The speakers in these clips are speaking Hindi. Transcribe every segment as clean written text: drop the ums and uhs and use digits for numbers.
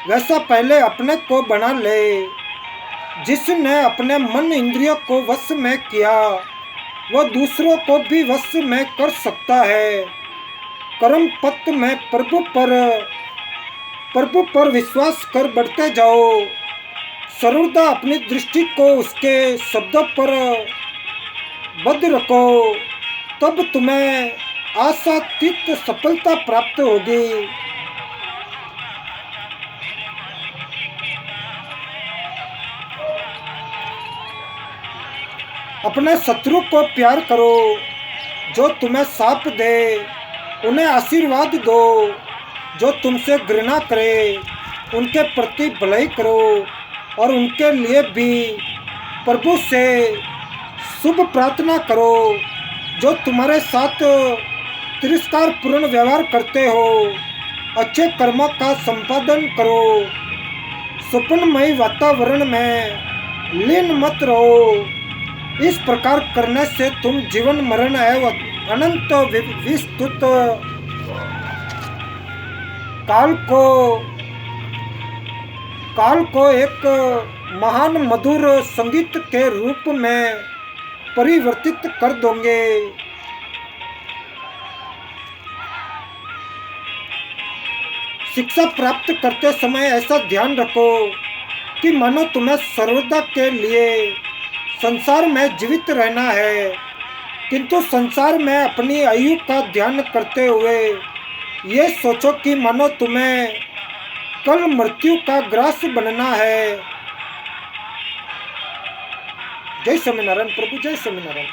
वैसा पहले अपने को बना ले। जिसने अपने मन इंद्रियों को वश में किया वह दूसरों को भी वश में कर सकता है। कर्म पथ में प्रभु पर विश्वास कर बढ़ते जाओ। सर्वदा अपनी दृष्टि को उसके शब्दों पर बद्ध रखो, तब तुम्हें आशातीत सफलता प्राप्त होगी। अपने शत्रु को प्यार करो, जो तुम्हें शाप दे उन्हें आशीर्वाद दो, जो तुमसे घृणा करे उनके प्रति भलाई करो, और उनके लिए भी प्रभु से शुभ प्रार्थना करो। जो तुम्हारे साथ तिरस्कार पूर्ण व्यवहार करते हो, अच्छे कर्मों का संपादन करो। स्वप्नमय वातावरण में लीन मत रहो। इस प्रकार करने से तुम जीवन मरण एवं अनंत विस्तृत काल को एक महान मधुर संगीत के रूप में परिवर्तित कर दोगे। शिक्षा प्राप्त करते समय ऐसा ध्यान रखो कि मानो तुम्हें सर्वदा के लिए संसार में जीवित रहना है, किंतु संसार में अपनी आयु का ध्यान करते हुए ये सोचो कि मानो तुम्हें कल मृत्यु का ग्रास बनना है। जय स्वामीनारायण प्रभु, जय स्वामीनारायण।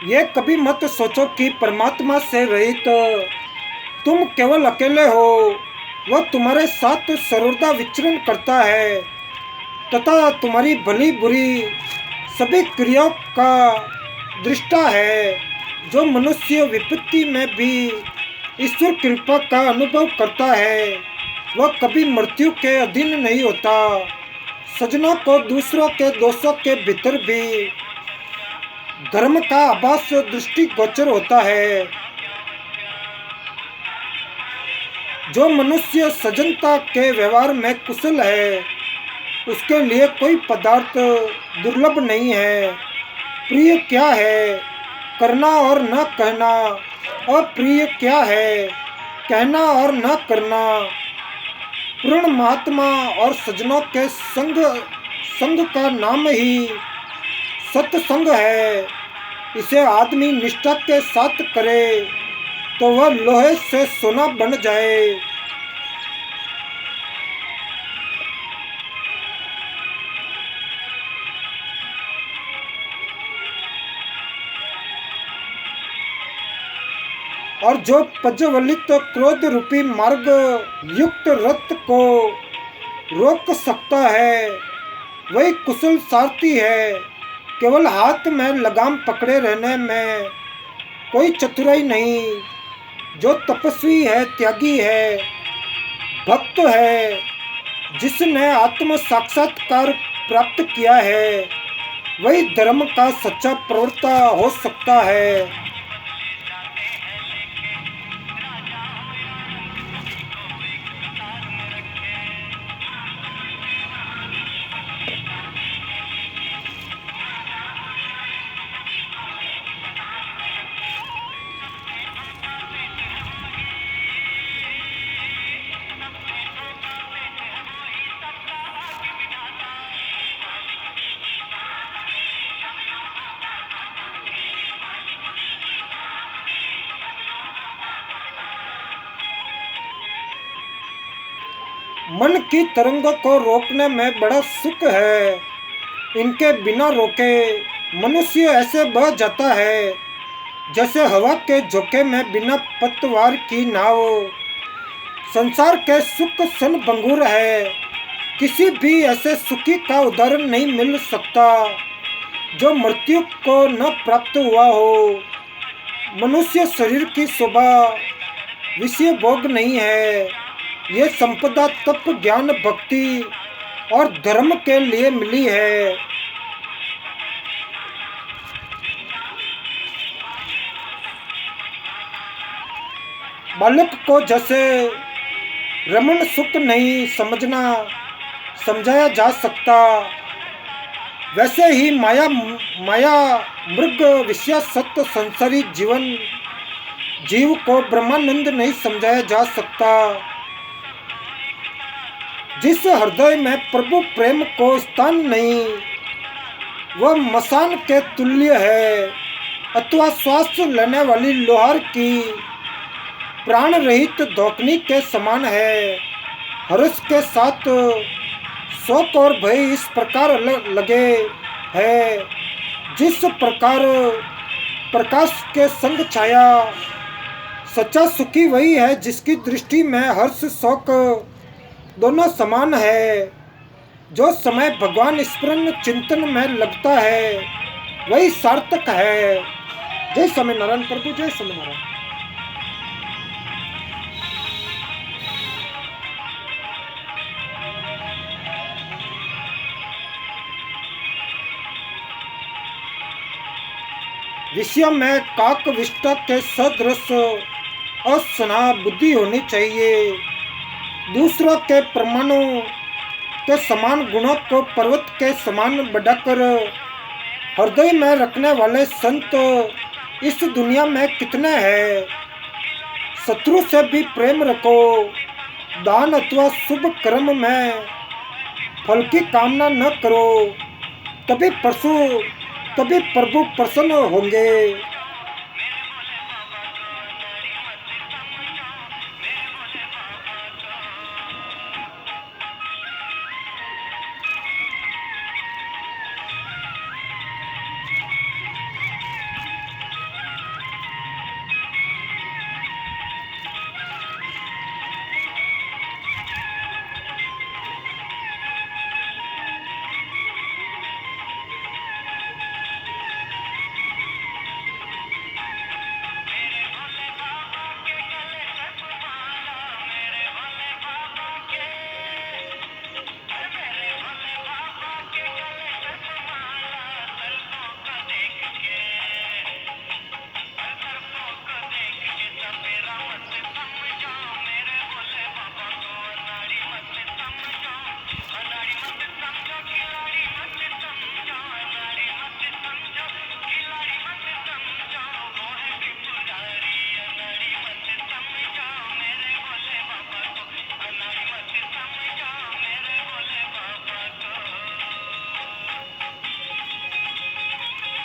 ये कभी मत सोचो कि परमात्मा से रहित तुम केवल अकेले हो। वह तुम्हारे साथ सर्वदा विचरण करता है तथा तुम्हारी भली बुरी सभी क्रियाओं का दृष्टा है। जो मनुष्य विपत्ति में भी ईश्वर कृपा का अनुभव करता है वह कभी मृत्यु के अधीन नहीं होता। सज्जनों को दूसरों के दोषों के भीतर भी धर्म का आभास दृष्टि गोचर होता है। जो मनुष्य सज्जनता के व्यवहार में कुशल है उसके लिए कोई पदार्थ दुर्लभ नहीं है। प्रिय क्या है करना और न कहना, अप्रिय क्या है कहना और न करना। पूर्ण महात्मा और सज्जनों के संग का नाम ही सत्संग है। इसे आदमी निष्ठा के साथ करे तो वह लोहे से सोना बन जाए। और जो प्रज्वलित क्रोध रूपी मार्ग युक्त रथ को रोक सकता है वही कुशल सारथी है। केवल हाथ में लगाम पकड़े रहने में कोई चतुराई नहीं। जो तपस्वी है, त्यागी है, भक्त है, जिसने आत्म साक्षात्कार प्राप्त किया है वही धर्म का सच्चा प्रवक्ता हो सकता है। मन की तरंगों को रोकने में बड़ा सुख है। इनके बिना रोके मनुष्य ऐसे बह जाता है जैसे हवा के झोंके में बिना पतवार की नाव। संसार के सुख क्षणभंगुर है। किसी भी ऐसे सुखी का उदाहरण नहीं मिल सकता जो मृत्यु को न प्राप्त हुआ हो। मनुष्य शरीर की शोभा विषय भोग नहीं है। ये संपदा तप ज्ञान भक्ति और धर्म के लिए मिली है। बालक को जैसे रमण सुख नहीं समझाया जा सकता, वैसे ही माया मृग विषय सत्य संसारी जीव को ब्रह्मानंद नहीं समझाया जा सकता। जिस हृदय में प्रभु प्रेम को स्थान नहीं, वह मसान के तुल्य है अथवा श्वास लेने वाली लोहार की प्राण रहित धोकनी के समान है। हर्ष के साथ शोक और भय इस प्रकार लगे है, जिस प्रकार प्रकाश के संग छाया। सच्चा सुखी वही है जिसकी दृष्टि में हर्ष शोक दोनों समान है। जो समय भगवान स्मरण चिंतन में लगता है वही सार्थक है। जय स्वामी नारायण प्रभु, जय स्वामी नारायण। विषय में काक विष्टा के सदृश असना बुद्धि होनी चाहिए। दूसरों के परमाणु के समान गुणों को पर्वत के समान बढ़ाकर हृदय में रखने वाले संत इस दुनिया में कितने हैं। शत्रु से भी प्रेम रखो। दान अथवा शुभ कर्म में फल की कामना न करो, तभी प्रभु प्रसन्न होंगे।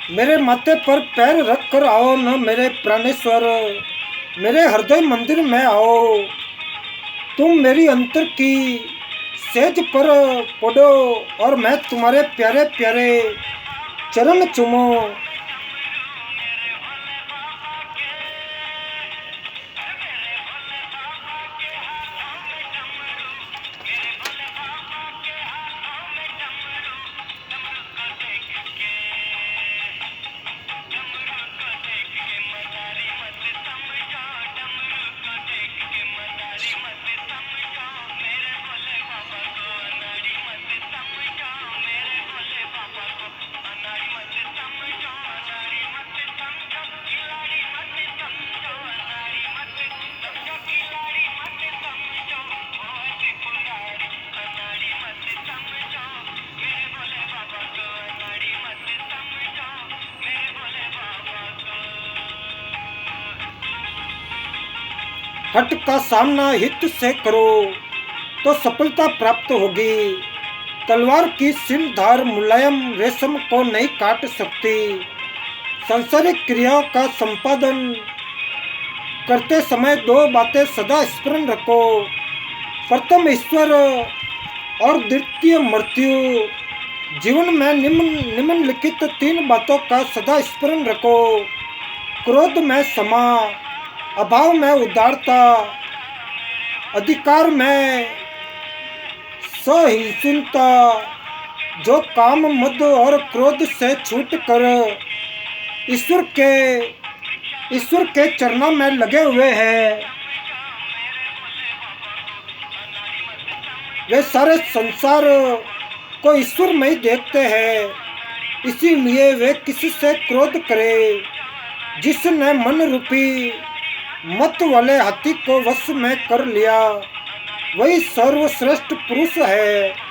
मेरे माथे पर पैर रख कर आओ न मेरे प्राणेश्वर, मेरे हृदय मंदिर में आओ। तुम मेरी अंतर की सेज पर पड़ो और मैं तुम्हारे प्यारे प्यारे चरण चूमो। हट का सामना हित से करो तो सफलता प्राप्त होगी। तलवार की सिर धार मुलायम रेशम को नहीं काट सकती। सांसारिक क्रियाओं का संपादन करते समय दो बातें सदा स्मरण रखो। प्रथम ईश्वर और द्वितीय मृत्यु। जीवन में निम्नलिखित तीन बातों का सदा स्मरण रखो। क्रोध में क्षमा, अभाव में उदारता, अधिकार में सहिष्णुता। जो काम मद और क्रोध से छूट कर ईश्वर के ईश्वर के चरणों में लगे हुए हैं। वे सारे संसार को ईश्वर में ही देखते हैं, इसीलिए वे किसी से क्रोध करे। जिसने मन रूपी मत वाले हाथी को वश में कर लिया, वही सर्वश्रेष्ठ पुरुष है।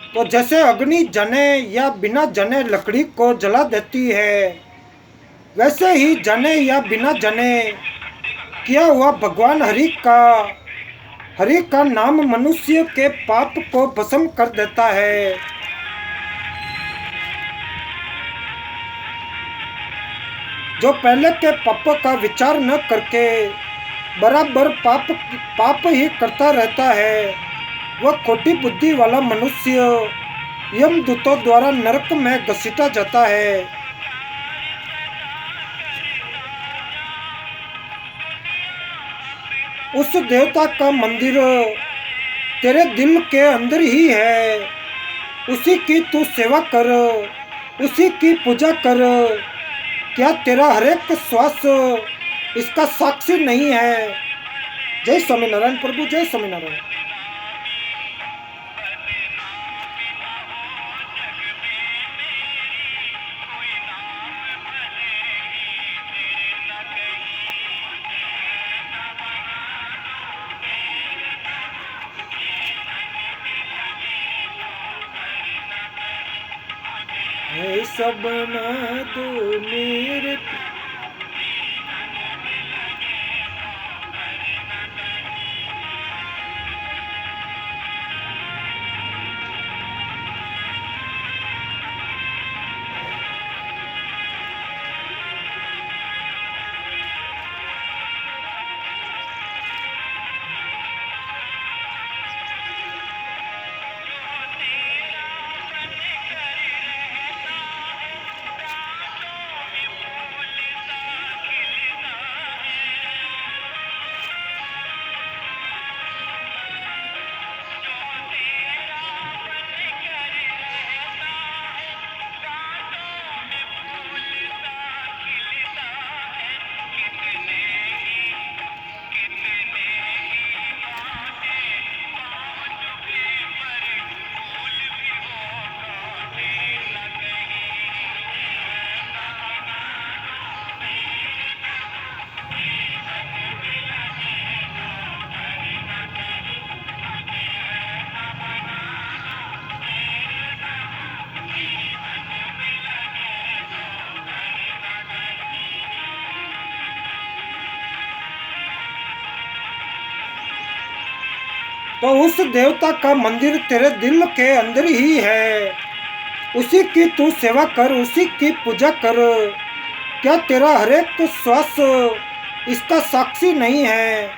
तो जैसे अग्नि जने या बिना जने लकड़ी को जला देती है, वैसे ही जने या बिना जने किया हुआ भगवान हरि का नाम मनुष्य के पाप को भस्म कर देता है। जो पहले के पाप का विचार न करके बराबर पाप ही करता रहता है, वह खोटी बुद्धि वाला मनुष्य यमदूतों द्वारा नरक में घसीटा जाता है। उस देवता का मंदिर तेरे दिल के अंदर ही है, उसी की तू सेवा कर, उसी की पूजा कर। क्या तेरा हर एक श्वास इसका साक्षी नहीं है? जय स्वामीनारायण प्रभु, जय स्वामीनारायण। सब बना दो मेरे तो उस देवता का मंदिर तेरे दिल के अंदर ही है, उसी की तू सेवा कर, उसी की पूजा कर। क्या तेरा हर एक श्वास इसका साक्षी नहीं है?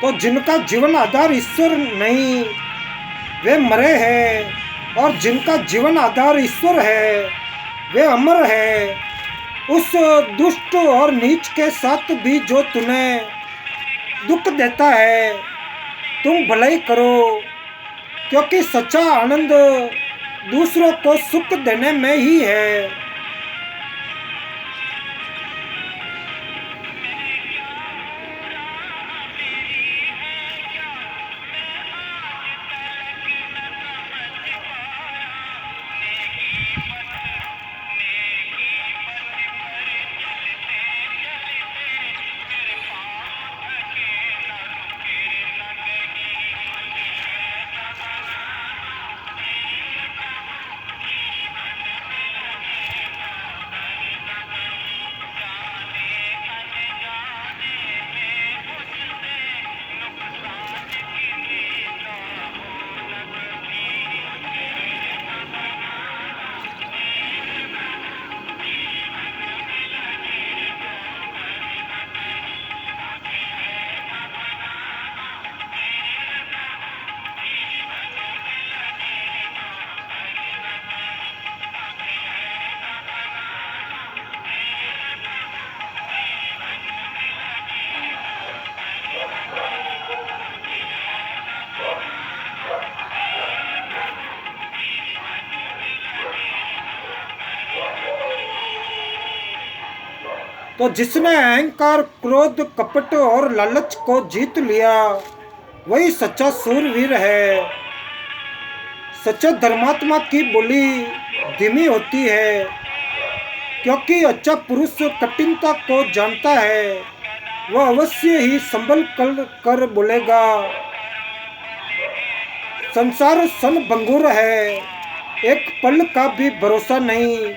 तो जिनका जीवन आधार ईश्वर नहीं, वे मरे हैं, और जिनका जीवन आधार ईश्वर है वे अमर है। उस दुष्ट और नीच के साथ भी जो तुम्हें दुख देता है, तुम भलाई करो, क्योंकि सच्चा आनंद दूसरों को सुख देने में ही है। तो जिसने अहंकार, क्रोध, कपट और लालच को जीत लिया वही सच्चा सूरवीर है। सच्चे धर्मात्मा की बोली धीमी होती है, क्योंकि अच्छा पुरुष कठिनता को जानता है, वह अवश्य ही संभल कर बोलेगा। संसार सनभंगुर है, एक पल का भी भरोसा नहीं,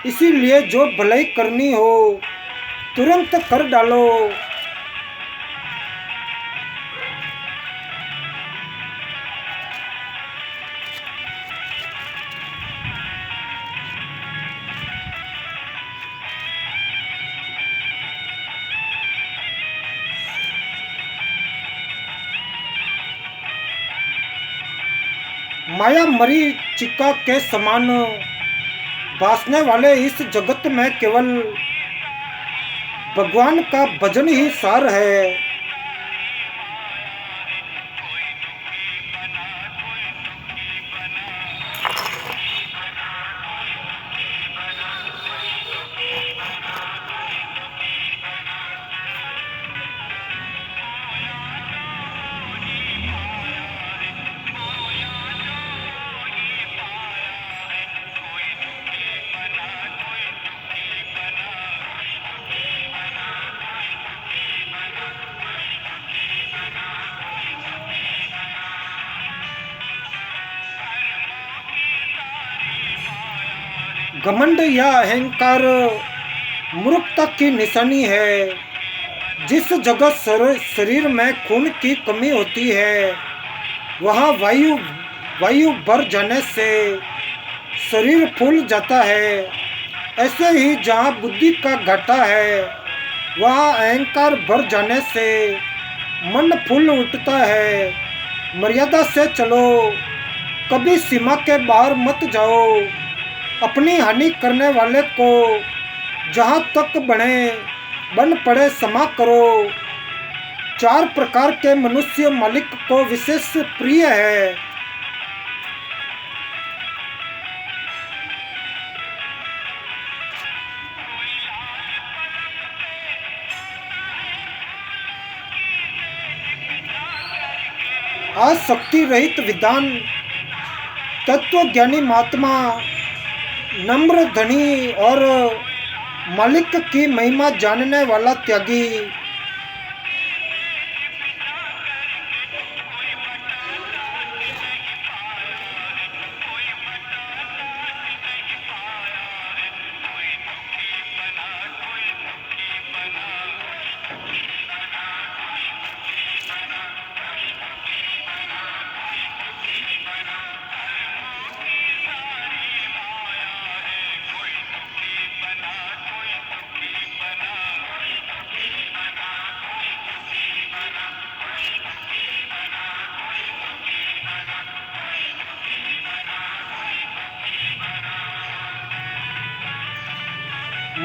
इसीलिए जो भलाई करनी हो तुरंत कर डालो। माया मरीचिका के समान भासने वाले इस जगत में केवल भगवान का भजन ही सार है। घमंड या अहंकार मूर्खता की निशानी है। जिस जगह शरीर में खून की कमी होती है वहाँ वायु भर जाने से शरीर फूल जाता है। ऐसे ही जहाँ बुद्धि का घाटा है वहाँ अहंकार भर जाने से मन फूल उठता है। मर्यादा से चलो, कभी सीमा के बाहर मत जाओ। अपनी हानि करने वाले को जहाँ तक बन पड़े क्षमा करो। 4 प्रकार के मनुष्य मालिक को विशेष प्रिय है। आसक्ति रहित विधान, तत्वज्ञानी महात्मा, नम्र धनी और मालिक की महिमा जानने वाला त्यागी।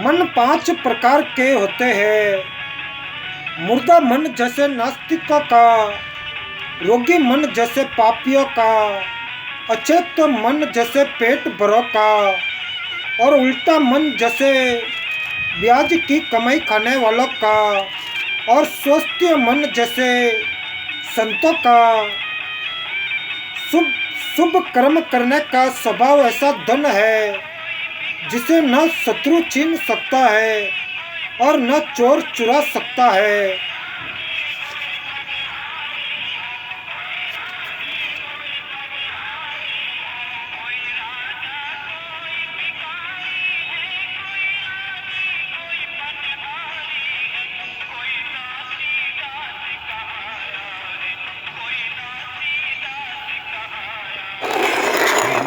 मन 5 प्रकार के होते हैं। मुर्दा मन जैसे नास्तिकों का, रोगी मन जैसे पापियों का, अचेत मन जैसे पेट भरों का, और उल्टा मन जैसे ब्याज की कमाई खाने वालों का, और स्वस्थ मन जैसे संतों का। शुभ शुभ कर्म करने का स्वभाव ऐसा धन है जिसे न शत्रु छीन सकता है और न चोर चुरा सकता है।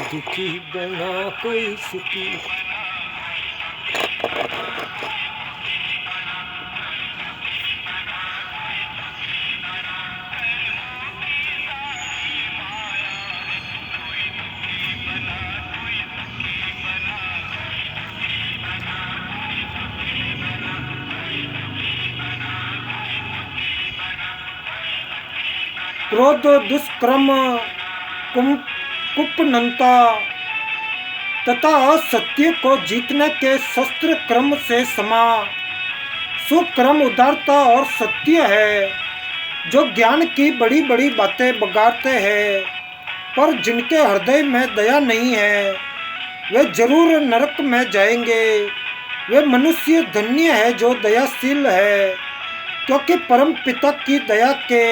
दुखी बना कोई सुखी। क्रोध दुष्कर्म कुपनंता तथा असत्य को जीतने के शस्त्र क्रम से समा। सुक्रम उदारता और सत्य है, जो ज्ञान की बड़ी बड़ी बातें बगाड़ते हैं, पर जिनके हृदय में दया नहीं है वे जरूर नरक में जाएंगे। वे मनुष्य धन्य है जो दयाशील है, क्योंकि परम पिता की दया के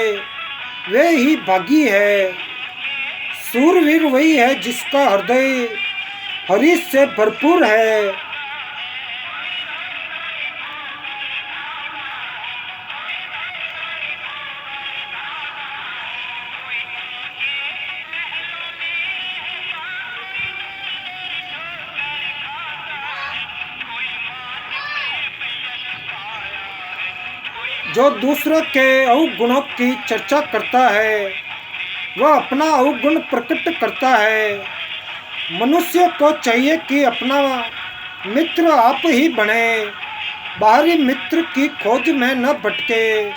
वे ही भागी है। सूरवीर वही है जिसका हृदय हरीश से भरपूर है। जो दूसरों के अवगुणों की चर्चा करता है वह अपना अवगुण प्रकट करता है। मनुष्य को चाहिए कि अपना मित्र आप ही बने, बाहरी मित्र की खोज में न भटके।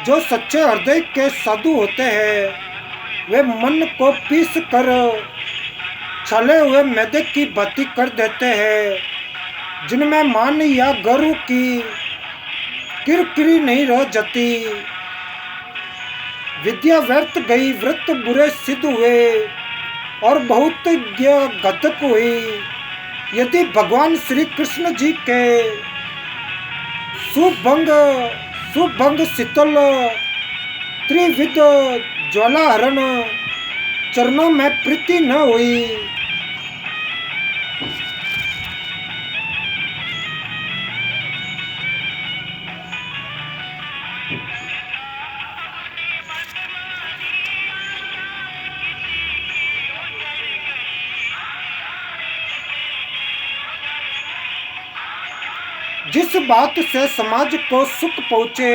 जो सच्चे हृदय के साधु होते हैं वे मन को पीस कर छले हुए मैदे की भांति कर देते हैं, जिनमें मान या गर्व की किरकिरी नहीं रह जाती। विद्या व्यर्थ गई, व्रत बुरे सिद्ध हुए और बहुत घातक हुई। यदि भगवान श्री कृष्ण जी के सुभंग शीतल त्रिविध ज्वालाहरण चरणों में प्रीति न हुई, जिस बात से समाज को सुख पहुँचे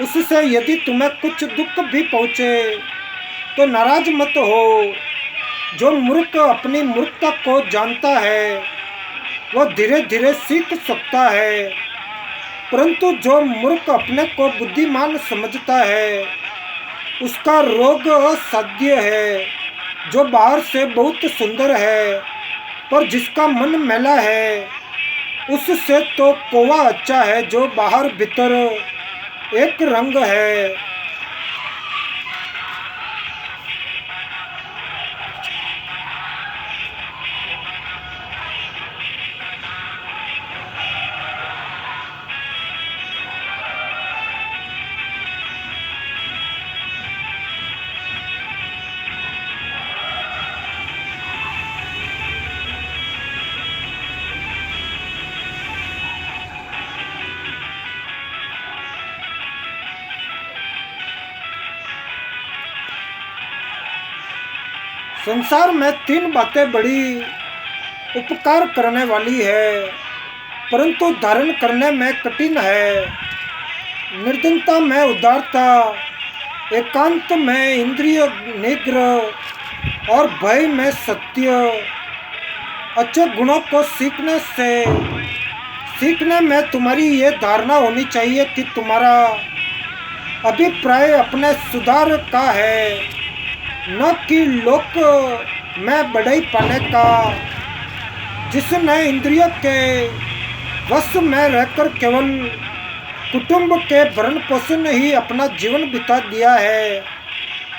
उससे यदि तुम्हें कुछ दुख भी पहुँचे तो नाराज मत हो। जो मूर्ख अपनी मूर्खता को जानता है वह धीरे धीरे सीख सकता है, परंतु जो मूर्ख अपने को बुद्धिमान समझता है उसका रोग असाध्य है। जो बाहर से बहुत सुंदर है पर जिसका मन मैला है उससे तो कोवा अच्छा है जो बाहर भीतर एक रंग है। संसार में 3 बातें बड़ी उपकार करने वाली है, परंतु धारण करने में कठिन है। निर्धनता में उदारता, एकांत में इंद्रिय निग्रह और भय में सत्य। अच्छे गुणों को सीखने से सीखने में तुम्हारी ये धारणा होनी चाहिए कि तुम्हारा अभिप्राय अपने सुधार का है, न कि लोक में बढ़ाई पाने का। जिसने इंद्रियों के वश में रहकर केवल कुटुंब के भरण पोषण ही अपना जीवन बिता दिया है,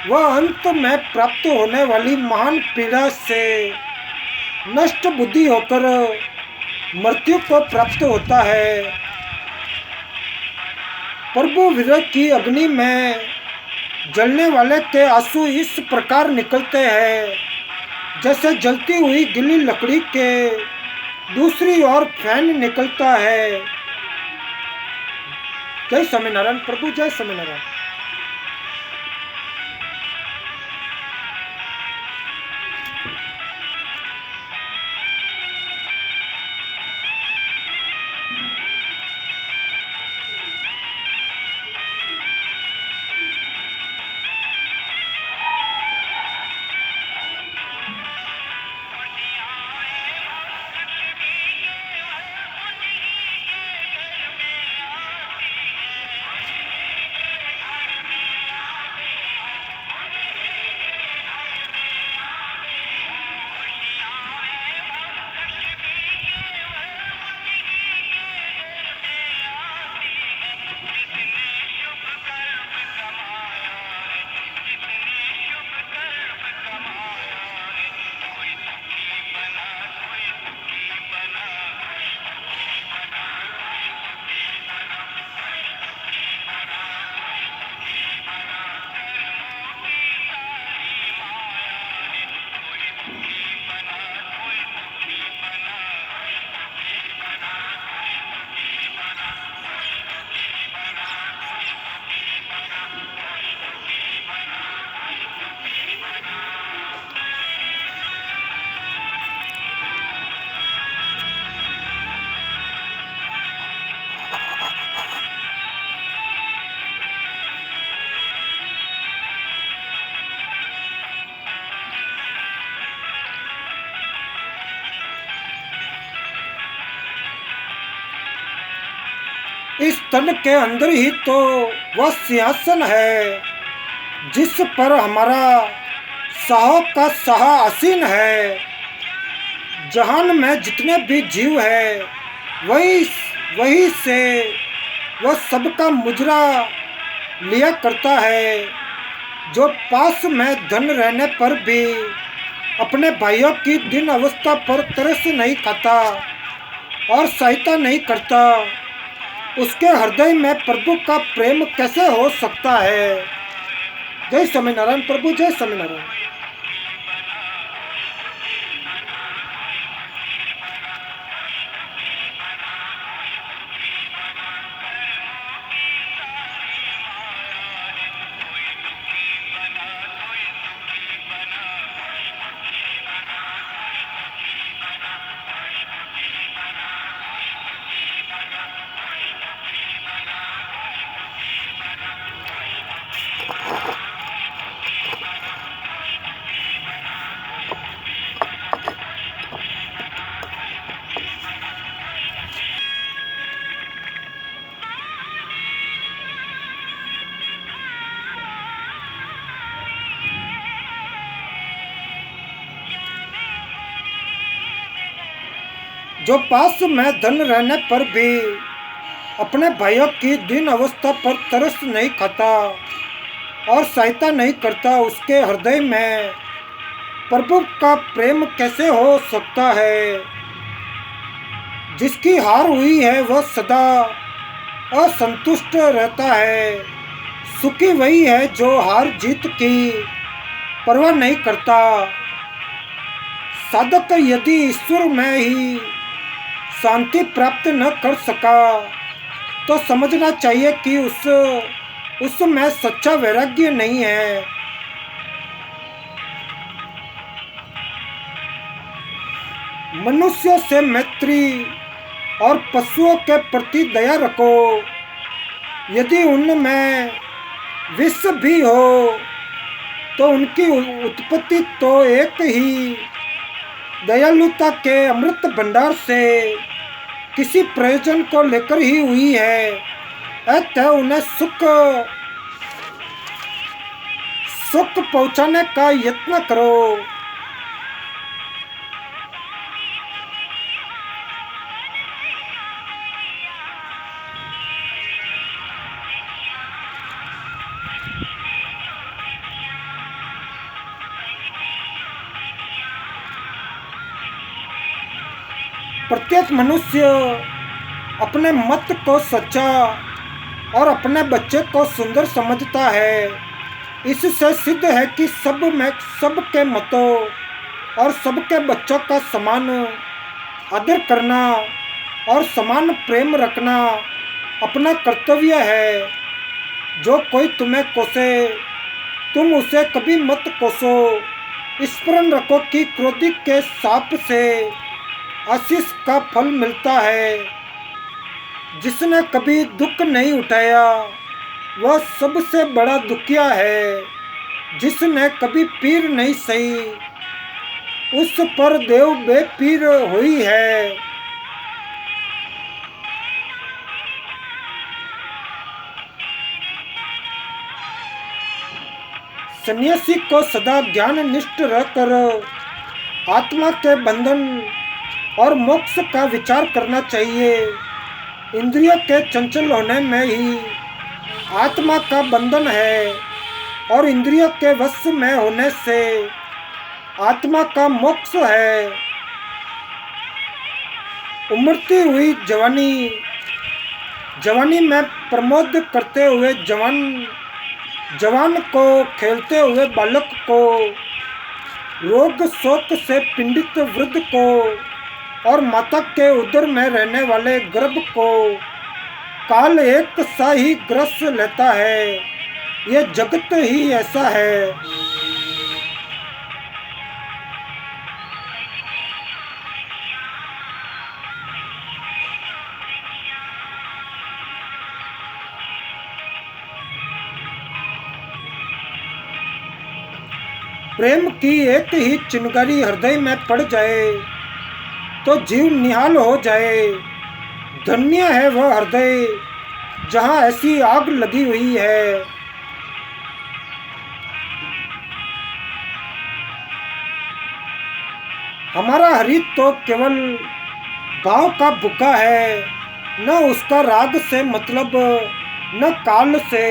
वह अंत में प्राप्त होने वाली महान पीड़ा से नष्ट बुद्धि होकर मृत्यु को प्राप्त होता है। प्रभु विरह की अग्नि में जलने वाले के आंसू इस प्रकार निकलते हैं जैसे जलती हुई गीली लकड़ी के दूसरी ओर फैन निकलता है। जय स्वामीनारायण प्रभु, जय स्वामीनारायण। इस तन के अंदर ही तो वह सिंहासन है जिस पर हमारा शाह का शाह आसीन है। जहान में जितने भी जीव है वही से वह सबका मुजरा लिया करता है। जो पास में धन रहने पर भी अपने भाइयों की दीन अवस्था पर तरस नहीं खाता और सहायता नहीं करता, उसके हृदय में प्रभु का प्रेम कैसे हो सकता है। जय स्वामीनारायण प्रभु, जय स्वामीनारायण। जो पास में धन रहने पर भी अपने भाइयों की दीन अवस्था पर तरस नहीं खाता और सहायता नहीं करता, उसके हृदय में प्रभु का प्रेम कैसे हो सकता है। जिसकी हार हुई है वह सदा असंतुष्ट रहता है। सुखी वही है जो हार जीत की परवाह नहीं करता। साधक यदि ईश्वर में ही शांति प्राप्त न कर सका तो समझना चाहिए कि उसमें सच्चा वैराग्य नहीं है। मनुष्यों से मैत्री और पशुओं के प्रति दया रखो। यदि उनमें विष भी हो तो उनकी उत्पत्ति तो एक ही दयालुता के अमृत भंडार से किसी प्रयोजन को लेकर ही हुई है, अतः उन्हें सुख सुख पहुंचाने का यत्न करो। प्रत्येक मनुष्य अपने मत को सच्चा और अपने बच्चे को सुंदर समझता है। इससे सिद्ध है कि सबके मतों और सबके बच्चों का समान आदर करना और समान प्रेम रखना अपना कर्तव्य है। जो कोई तुम्हें कोसे, तुम उसे कभी मत कोसो। स्मरण रखो कि क्रोधी के शाप से आशीष का फल मिलता है। जिसने कभी दुख नहीं उठाया वह सबसे बड़ा दुखिया है। जिसने कभी पीर नहीं सही उस पर देव बेपीर हुई है। सन्यासी को सदा ज्ञान निष्ठ रहकर आत्मा के बंधन और मोक्ष का विचार करना चाहिए। इंद्रियों के चंचल होने में ही आत्मा का बंधन है और इंद्रियों के वश में होने से आत्मा का मोक्ष है। उमड़ती हुई जवानी में प्रमोद करते हुए जवान को, खेलते हुए बालक को, रोग शोक से पीड़ित वृद्ध को और माता के उदर में रहने वाले गर्भ को काल एक सा ही ग्रस लेता है। ये जगत ही ऐसा है। प्रेम की एक ही चिंगारी हृदय में पड़ जाए तो जीव निहाल हो जाए। धन्य है वह हृदय जहाँ ऐसी आग लगी हुई है। हमारा हरि तो केवल भाव का भूखा है, न उसका राग से मतलब, न काल से।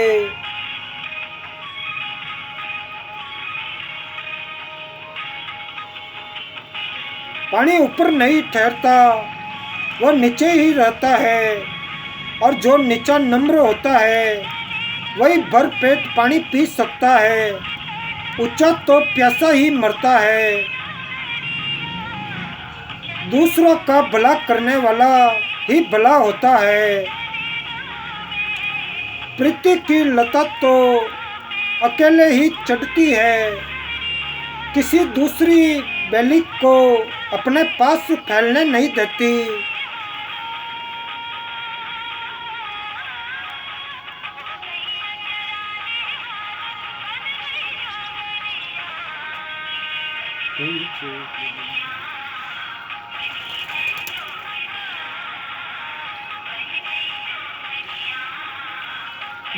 पानी ऊपर नहीं ठहरता, वह नीचे ही रहता है। और जो नीचा नम्र होता है वही भर पेट पानी पी सकता है। ऊंचा तो प्यासा ही मरता है। दूसरों का भला करने वाला ही भला होता है। प्रीति की लता तो अकेले ही चढ़ती है, किसी दूसरी बेली को अपने पास फैलने नहीं देती।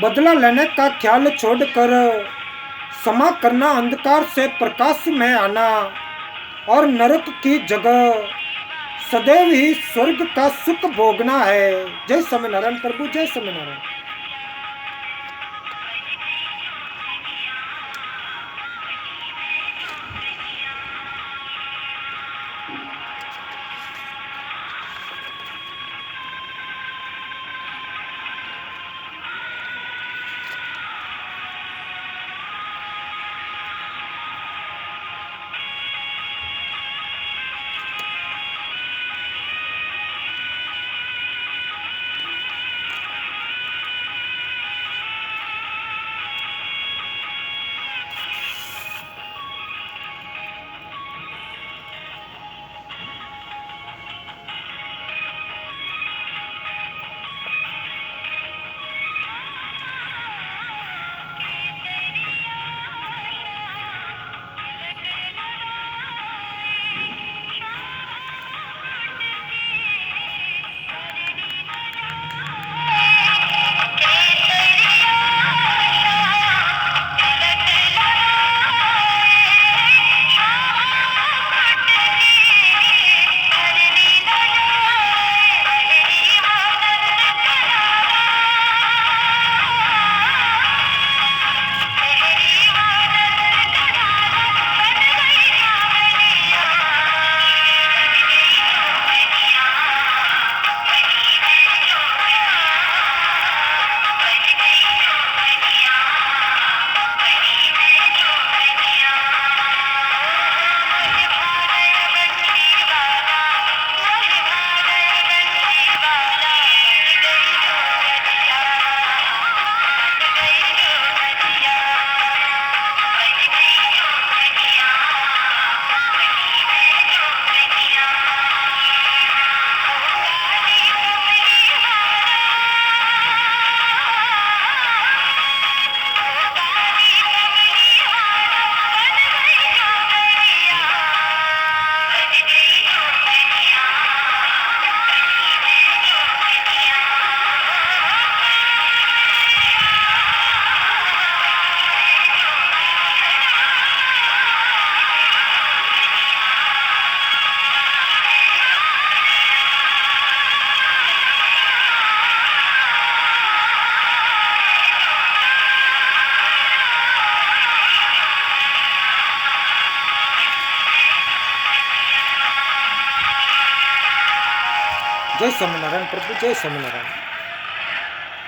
बदला लेने का ख्याल छोड़कर क्षमा करना अंधकार से प्रकाश में आना और नरक की जगह सदैव ही स्वर्ग का सुख भोगना है। जय स्वामीनारायण प्रभु, जय स्वामीनारायण। जय स्वामीनारायण प्रभु, जय स्वामीनारायण।